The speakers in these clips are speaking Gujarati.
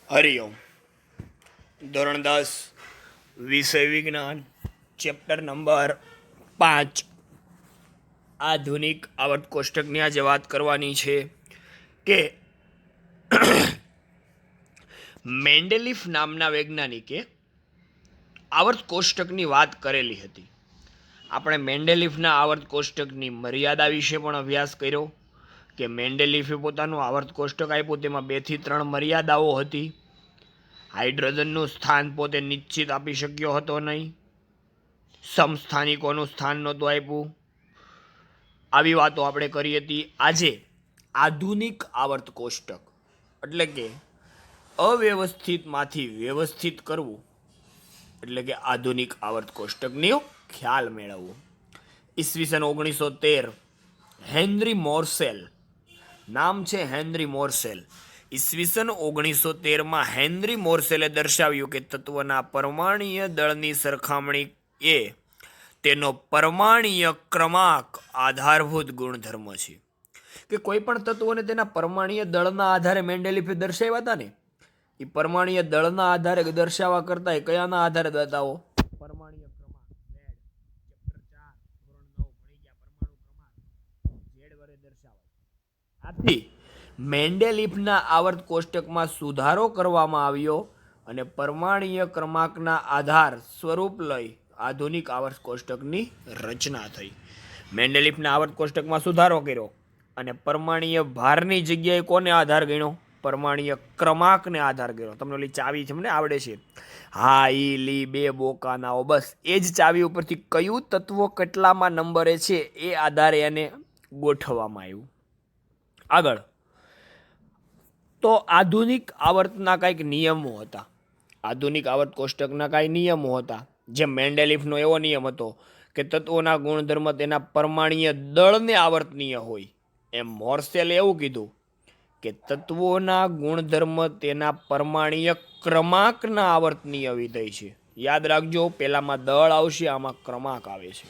હરિઓમ. ધોરણ 10 વિષય વિજ્ઞાન ચેપ્ટર નંબર 5 આધુનિક આવર્ત કોષ્ટકની આજે વાત કરવાની છે કે મેન્ડેલિફ નામના વૈજ્ઞાનિકે આવર્ત કોષ્ટકની વાત કરેલી હતી. આપણે મેન્ડેલિફના આવર્ત કોષ્ટકની મર્યાદા વિશે પણ અભ્યાસ કર્યો કે મેન્ડેલિફે પોતાનું આવર્ત કોષ્ટક આપ્યું, તેમાં 2 થી 3 મર્યાદાઓ હતી. હાઇડ્રોજનનું સ્થાન પોતે નિશ્ચિત આપી શક્યો હતો નહીં, સમસ્થાનિકોનું સ્થાન નહોતું આપ્યું. આવી વાતો આપણે કરી હતી. આજે આધુનિક આવર્ત કોષ્ટક એટલે કે અવ્યવસ્થિતમાંથી વ્યવસ્થિત કરવું એટલે કે આધુનિક આવર્ત કોષ્ટકનો ખ્યાલ મેળવવો. ઈસવીસન 1913 હેનરી મોર્સેલ, નામ છે હેનરી મોર્સેલ. ઈસવીસન 1913 હેનરી મોર્સેલે દર્શાવ્યું કે તત્વના પરમાણુય દળની સરખામણી એ તેનો પરમાણુય ક્રમાંક આધારભૂત ગુણધર્મ છે. કે કોઈ પણ તત્વોને તેના પરમાણુય દળના આધારે મેન્ડેલિફે દર્શાવ્યા હતા ને, એ પરમાણુય દળના આધારે દર્શાવવા કરતા કયાના આધારે બતાવો? પરમાણુય ક્રમાંક Z. ચેપ્ટર 4 ધોરણ 9 ભણી ગયા. પરમાણુ ક્રમાંક Z વડે દર્શાવાય. આથી મેન્ડેલિફના આવર્ત કોષ્ટકમાં સુધારો કરવામાં આવ્યો અને પરમાણુય ક્રમાંકના આધાર સ્વરૂપ લઈ આધુનિક આવર્ત કોષ્ટકની રચના થઈ. મેન્ડેલિફના આવર્ત કોષ્ટકમાં સુધારો કર્યો અને પરમાણુય ભારની જગ્યાએ કોને આધાર ગણ્યો? પરમાણુય ક્રમાંકને આધાર ગણ્યો. તમને ઓલી ચાવી છે મને આવડે છે, હા ઈ લી બે બોકાનાઓ, બસ એ જ ચાવી ઉપરથી કયું તત્વ કેટલામાં નંબરે છે એ આધારે એને ગોઠવવામાં આવ્યું. આગળ તો આધુનિક આવર્તના કંઈક નિયમો હતા. આધુનિક આવર્ત કોષ્ટકના કાંઈ નિયમો હતા. જે મેન્ડેલિફનો એવો નિયમ હતો કે તત્વોના ગુણધર્મ તેના પરમાણુય દળને આવર્તનીય હોય. એમ મોર્સેલે એવું કીધું કે તત્વોના ગુણધર્મ તેના પરમાણુય ક્રમાંકના આવર્તનીય વિધેય છે. યાદ રાખજો, પહેલામાં દળ આવશે, આમાં ક્રમાંક આવે છે.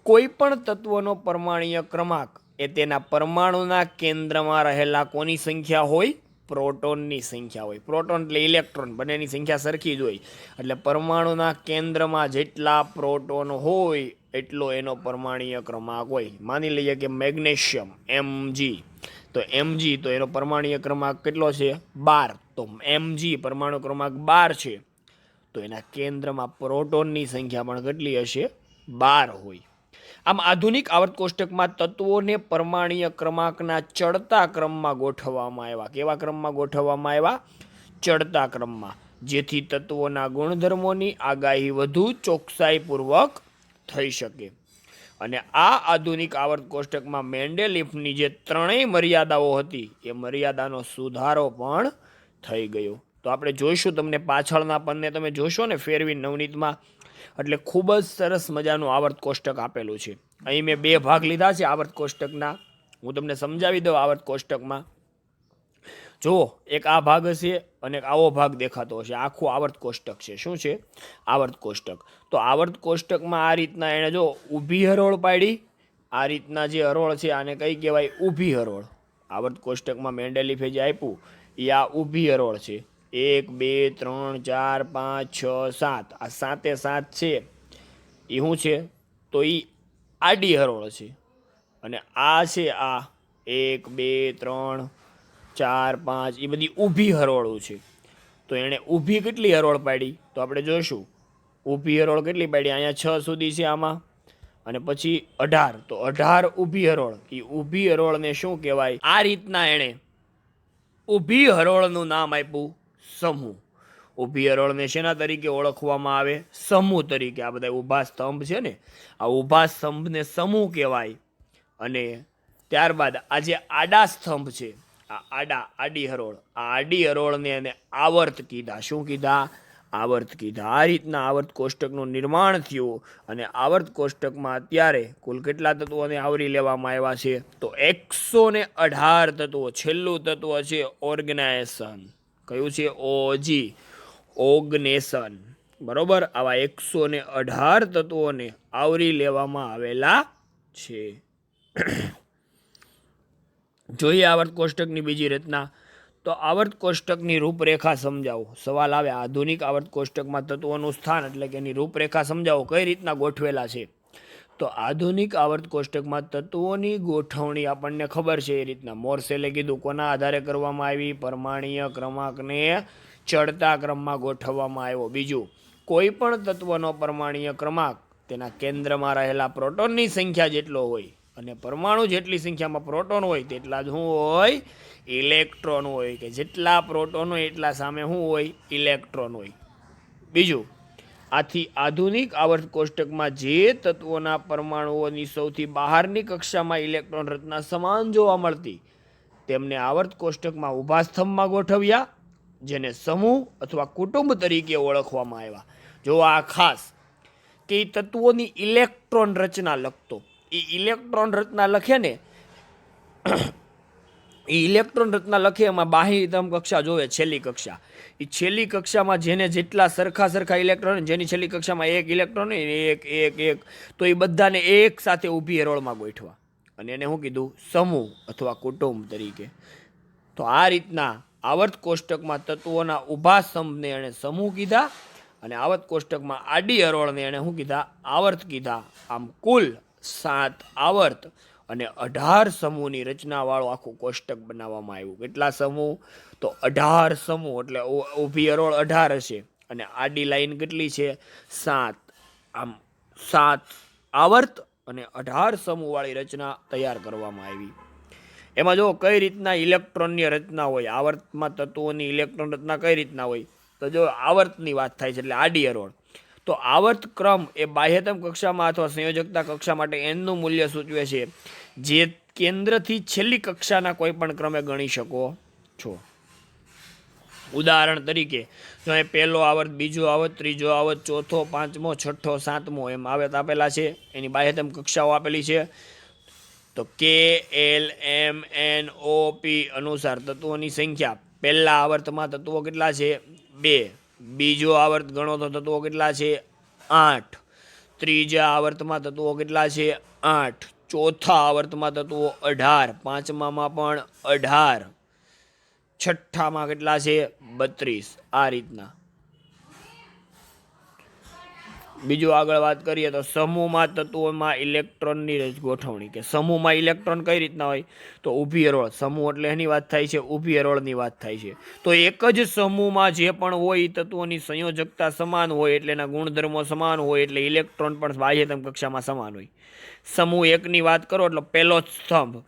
કોઈ પણ તત્વનો પરમાણુય ક્રમાંક એ તેના પરમાણુના કેન્દ્રમાં રહેલા કોની સંખ્યા હોય? પ્રોટોનની સંખ્યા હોય. પ્રોટોન એટલે ઇલેક્ટ્રોન, બંનેની સંખ્યા સરખી જ હોય. એટલે પરમાણુના કેન્દ્રમાં જેટલા પ્રોટોન હોય એટલો એનો પરમાણુય ક્રમાંક હોય. માની લઈએ કે મેગ્નેશિયમ Mg, તો Mg તો એનો પરમાણુય ક્રમાંક કેટલો છે? 12. તો Mg પરમાણુ ક્રમાંક 12 છે, તો એના કેન્દ્રમાં પ્રોટોનની સંખ્યા પણ કેટલી હશે? 12 હોય. આમ આધુનિક આવર્ત કોષ્ટકમાં તત્વોને પરમાણુય ક્રમાંકના ચડતા ક્રમમાં ગોઠવવામાં આવ્યા. કેવા ક્રમમાં ગોઠવવામાં આવ્યા? ચડતા ક્રમમાં, જેથી તત્વોના ગુણધર્મોની આગાહી વધુ ચોકસાઈપૂર્વક થઈ શકે. અને આ આધુનિક આવર્ત કોષ્ટકમાં મેન્ડેલિફની જે ત્રણેય મર્યાદાઓ હતી એ મર્યાદાનો સુધારો પણ થઈ ગયો. તો આપણે જોઈશું, તમને પાછળના પન્ને તમે જોશો ને ફેરવી નવનીતમાં, એટલે ખૂબ જ સરસ મજાનું આવર્ત કોષ્ટક આપેલું છે. અહીં મેં 2 ભાગ લીધા છે આવર્ત કોષ્ટકના. હું તમને સમજાવી દઉં. આવર્ત કોષ્ટકમાં જુઓ, એક આ ભાગ હશે અને એક આવો ભાગ દેખાતો હશે. આખું આવર્ત કોષ્ટક છે. શું છે? આવર્ત કોષ્ટક. તો આવર્ત કોષ્ટકમાં આ રીતના એણે જો ઊભી હરોળ પાડી, આ રીતના જે હરોળ છે આને કઈ કહેવાય? ઊભી હરોળ. આવર્ત કોષ્ટકમાં મેન્ડેલિફે જે આપ્યું એ આ ઊભી હરોળ છે. 1 2 3 4 5 6 7, આ 7 છે એ શું છે? તો એ આડી હરોળ છે. અને આ છે આ 1 2 3 4 5, એ બધી ઊભી હરોળો છે. તો એણે ઊભી કેટલી હરોળ પાડી? તો આપણે જોઈશું ઊભી હરોળ કેટલી પાડી. અહીંયા 6 સુધી છે આમાં, અને પછી 18. તો 18 ઊભી હરોળ. એ ઊભી હરોળને શું કહેવાય? આ રીતના એણે ઊભી હરોળનું નામ આપ્યું સમૂહ. ઊભી હરોળને શેના તરીકે ઓળખવામાં આવે? સમૂહ તરીકે. આ બધા ઊભા સ્તંભ છે ને, આ ઊભા સ્તંભને સમૂહ કહેવાય. અને ત્યારબાદ આ જે આડા સ્તંભ છે, આ આડી હરોળ, આ આડી હરોળને એને આવર્ત કીધા. શું કીધા? આવર્ત કીધા. આ રીતના આવર્ત કોષ્ટકનું નિર્માણ થયું. અને આવર્ત કોષ્ટકમાં અત્યારે કુલ કેટલા તત્વોને આવરી લેવામાં આવ્યા છે? તો 118 તત્વો. છેલ્લું તત્વ છે ઓર્ગેનાઇઝેશન. કયું છે? ઓજી, ઓર્ગનેશન. બરોબર. આવા 118 તત્વોને આવરી લેવામાં આવેલા છે. જોઈએ આવર્ત કોષ્ટકની બીજી રચના. તો આવર્ત કોષ્ટકની રૂપરેખા સમજાવો. સવાલ આવે આધુનિક આવર્ત કોષ્ટકમાં તત્વોનું સ્થાન એટલે કે એની રૂપરેખા સમજાવો, કઈ રીતના ગોઠવેલા છે. તો આધુનિક આવર્ત કોષ્ટકમાં તત્વોની ગોઠવણી આપણને ખબર છે એ રીતના. મોર્સેલે કીધું કોના આધારે કરવામાં આવી, પરમાણ્વીય ક્રમાંકને ચડતા ક્રમમાં ગોઠવવામાં આવ્યો. બીજું, કોઈ પણ તત્વનો પરમાણ્વીય ક્રમાંક તેના કેન્દ્રમાં રહેલા પ્રોટોનની સંખ્યા જેટલો હોય અને પરમાણુ જેટલી સંખ્યામાં પ્રોટોન હોય તેટલા જ શું હોય, ઇલેક્ટ્રોન હોય. કે જેટલા પ્રોટોન હોય એટલા સામે શું હોય, ઇલેક્ટ્રોન હોય. બીજું, આથી આધુનિક આવર્ત કોષ્ટકમાં જે તત્વોના પરમાણુઓની સૌથી બહારની કક્ષામાં ઇલેક્ટ્રોન રચના સમાન જોવા મળતી તેમને આવર્ત કોષ્ટકમાં ઊભા સ્તંભમાં ગોઠવ્યા, જેને સમૂહ અથવા કુટુંબ તરીકે ઓળખવામાં આવ્યા. જો આ ખાસ કે તત્વોની ઇલેક્ટ્રોન રચના લખતો, એ ઇલેક્ટ્રોન રચના લખે ને, એ ઇલેક્ટ્રોન રચના લખે એમાં બાહ્યતમ કક્ષા જોવે, છેલ્લી કક્ષા. એ છેલ્લી કક્ષામાં જેને જેટલા સરખા ઇલેક્ટ્રોન, જેની છેલ્લી કક્ષામાં એક ઇલેક્ટ્રોન એક તો એ બધાને એક સાથે ઊભી હરોળમાં ગોઠવા અને એને શું કીધું, સમૂહ અથવા કુટુંબ તરીકે. તો આ રીતના આવર્ત કોષ્ટકમાં તત્વોના ઊભા સ્તંભને એણે સમૂહ કીધા અને આવર્ત કોષ્ટકમાં આડી હરોળને એણે શું કીધા, આવર્ત કીધા. આમ કુલ 7 આવર્ત અને 18 સમૂહની રચનાવાળું આખું કોષ્ટક બનાવવામાં આવ્યું. કેટલા સમૂહ, તો 18 સમૂહ, એટલે ઊભી હરોળ 18 હશે અને આડી લાઈન કેટલી છે, 7. આમ 7 આવર્ત અને 18 સમૂહવાળી રચના તૈયાર કરવામાં આવી. એમાં જો કઈ રીતના ઇલેક્ટ્રોનની રચના હોય, આવર્તમાં તત્વોની ઇલેક્ટ્રોન રચના કઈ રીતના હોય, તો જો આવર્તની વાત થાય છે એટલે આડી હરોળ. તો આવર્ત ક્રમ એ બાહ્યતમ કક્ષામાં અથવા સંયોજકતા કક્ષા માટે એનનું મૂલ્ય સૂચવે છે, જે કેન્દ્રથી છેલ્લી કક્ષાના કોઈ પણ ક્રમે ગણી શકો છો. ઉદાહરણ તરીકે જો એ પહેલો આવર્ત, બીજો આવર્ત, ત્રીજો આવર્ત, ચોથો, પાંચમો, છઠ્ઠો, સાતમો એમ આવર્ત આપેલા છે, એની બાહ્યતમ કક્ષાઓ આપેલી છે. તો કે એલ એમ એન ઓ પી અનુસાર તત્વોની સંખ્યા પહેલા આવર્તમાં તત્વો કેટલા છે, 2. બીજો આવર્ત ગણો તો તત્વો કેટલા છે, 8. ત્રીજા આવર્તમાં તત્વો કેટલા છે, 8. ચોથા આવર્તમાં તત્વો 18. પાંચમામાં પણ 18. છઠ્ઠામાં કેટલા છે, 32. આ રીતના. બીજું આગળ વાત કરીએ તો સમૂહમાં તત્વોમાં ઇલેક્ટ્રોનની ગોઠવણી. કે સમૂહમાં ઇલેક્ટ્રોન કઈ રીતના હોય, તો ઊભી હરોળ. સમૂહ એટલે એની વાત થાય છે, ઊભી હરોળની વાત થાય છે. તો એક જ સમૂહમાં જે પણ હોય તત્વોની સંયોજકતા સમાન હોય એટલે એના ગુણધર્મો સમાન હોય એટલે ઇલેક્ટ્રોન પણ બાહ્યતમ કક્ષામાં સમાન હોય. સમૂહ એકની વાત કરો એટલે પહેલો જ સ્તંભ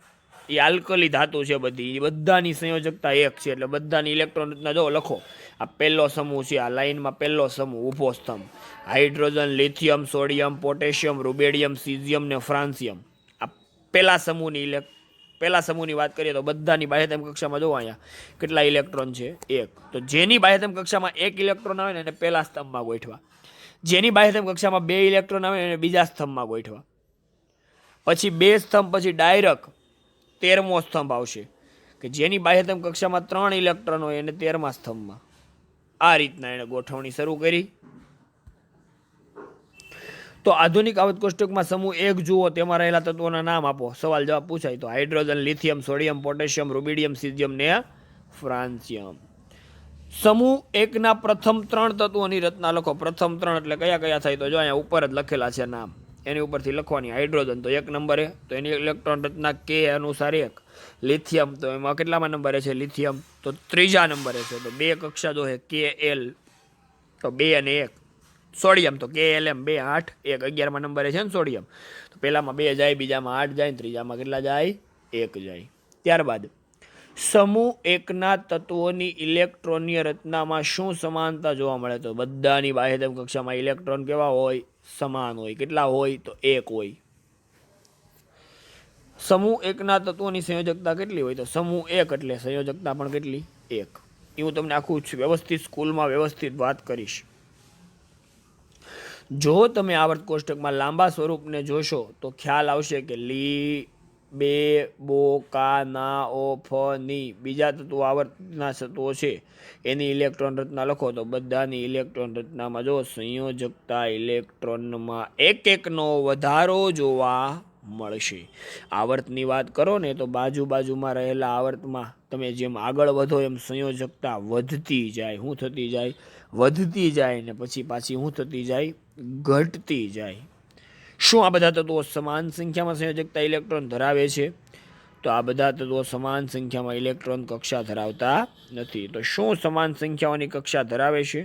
એ આલ્કલી ધાતુ છે, બધી બધાની સંયોજકતા એક છે એટલે બધાની ઇલેક્ટ્રોન રચના જો લખો. આ પહેલો સમૂહ છે, આ લાઈનમાં પહેલો સમૂહ ઊભો સ્તંભ. Hydrogen, lithium, sodium, potassium, rubidium, caesium ને ફ્રાન્સિયમ. આ પહેલા સમૂહની વાત કરીએ તો બધાની બાહ્યતમ કક્ષામાં જો અહીંયા કેટલા ઇલેક્ટ્રોન છે, 1. તો જેની બાહ્યતમ કક્ષામાં 1 ઇલેક્ટ્રોન આવે ને એને પહેલા સ્તંભમાં ગોઠવા. જેની બાહ્યતમ કક્ષામાં 2 ઇલેક્ટ્રોન આવે એને બીજા સ્તંભમાં ગોઠવા. પછી 2 સ્તંભ પછી ડાયરેક્ટ 13મો સ્તંભ આવશે કે જેની બાહ્યતમ કક્ષામાં 3 ઇલેક્ટ્રોન હોય એને 13મા સ્તંભમાં. આ રીતના એને ગોઠવણી શરૂ કરી. તો આધુનિક આવર્ત કોષ્ટકમાં સમૂહ 1 જુઓ, તેમાં રહેલા તત્વોના નામ આપો. સવાલ જવાબ પૂછાય તો hydrogen, lithium, sodium, potassium, rubidium, caesium ને ફ્રાન્સિયમ. સમૂહ 1ના પ્રથમ 3 તત્વોની રચના લખો. પ્રથમ 3 એટલે કયા કયા થાય, તો જો અહીંયા ઉપર જ લખેલા છે નામ, એની ઉપરથી લખવાની. હાઇડ્રોજન તો 1 નંબરે, તો એની ઇલેક્ટ્રોન રચના કે અનુસાર 1. લિથિયમ તો એમાં કેટલામાં નંબરે છે, લિથિયમ તો 3જા નંબરે છે, તો 2 કક્ષા જો છે, કે એલ તો 2 અને 1. સોડિયમ તો કે એલ એમ 2, 8, 1. 11માં નંબરે છે ને સોડિયમ, તો પહેલામાં 2 જાય, બીજામાં 8 જાય, ત્રીજામાં કેટલા જાય, 1 જાય. ત્યારબાદ સમૂહ 1ના તત્વોની ઇલેક્ટ્રોનીય રચનામાં શું સમાનતા જોવા મળે, તો બધાની બાહ્યતમ કક્ષામાં ઇલેક્ટ્રોન કેવા હોય, સમાન હોય. કેટલા હોય, તો 1 હોય. સમૂહ 1ના તત્વોની સંયોજકતા કેટલી હોય, તો સમૂહ 1 એટલે સંયોજકતા પણ કેટલી, 1. એ હું તમને આખું વ્યવસ્થિત સ્કૂલમાં વ્યવસ્થિત વાત કરીશ. જો તમે આવર્ત કોષ્ટકમાં લાંબા સ્વરૂપને જોશો તો ખ્યાલ આવશે કે લી, બે, બો, કા, ના, ઓ, ફ, ની બીજા તત્વો આવર્તના તત્વો છે એની ઇલેક્ટ્રોન રચના લખો. તો બધાની ઇલેક્ટ્રોન રચનામાં જો સંયોજકતા ઇલેક્ટ્રોનમાં 1-1નો વધારો જોવા મળશે. આવર્તની વાત કરો ને તો બાજુમાં રહેલા આવર્તમાં તમે જેમ આગળ વધો એમ સંયોજકતા વધતી જાય. શું થતી જાય? વધતી જાય. ને પછી પાછી શું થતી જાય? ઘટતી જાય. શું આ બધા તત્વો સમાન સંખ્યામાં સંયોજકતા ઇલેક્ટ્રોન ધરાવે છે? તો આ બધા તત્વો સમાન સંખ્યામાં ઇલેક્ટ્રોન કક્ષા ધરાવતા નથી. તો શું સમાન સંખ્યાઓની કક્ષા ધરાવે છે?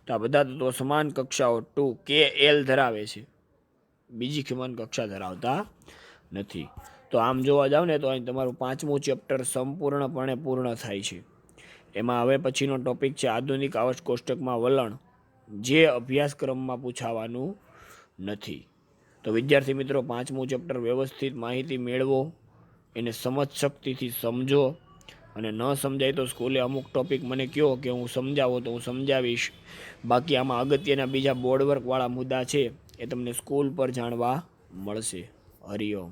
તો આ બધા તત્વો સમાન કક્ષાઓ 2kl ધરાવે છે. બીજી સમાન કક્ષા ધરાવતા નથી. તો આમ જોવા જાવ ને તો અહીં તમારું 5મું ચેપ્ટર સંપૂર્ણપણે પૂર્ણ થાય છે. એમાં હવે પછીનો ટોપિક છે આધુનિક આવર્ત કોષ્ટકમાં વલણ, જે અભ્યાસક્રમમાં પૂછાવાનું નથી. તો વિદ્યાર્થી મિત્રો 5મું ચેપ્ટર વ્યવસ્થિત માહિતી મેળવો, એને સમજ શક્તિથી સમજો, અને ન સમજાય તો સ્કૂલે અમુક ટોપિક મને કહો કે હું સમજાવો તો હું સમજાવીશ. બાકી આમાં અગત્યના બીજા બોર્ડવર્કવાળા મુદ્દા છે એ તમને સ્કૂલ પર જાણવા મળશે. હરિઓમ.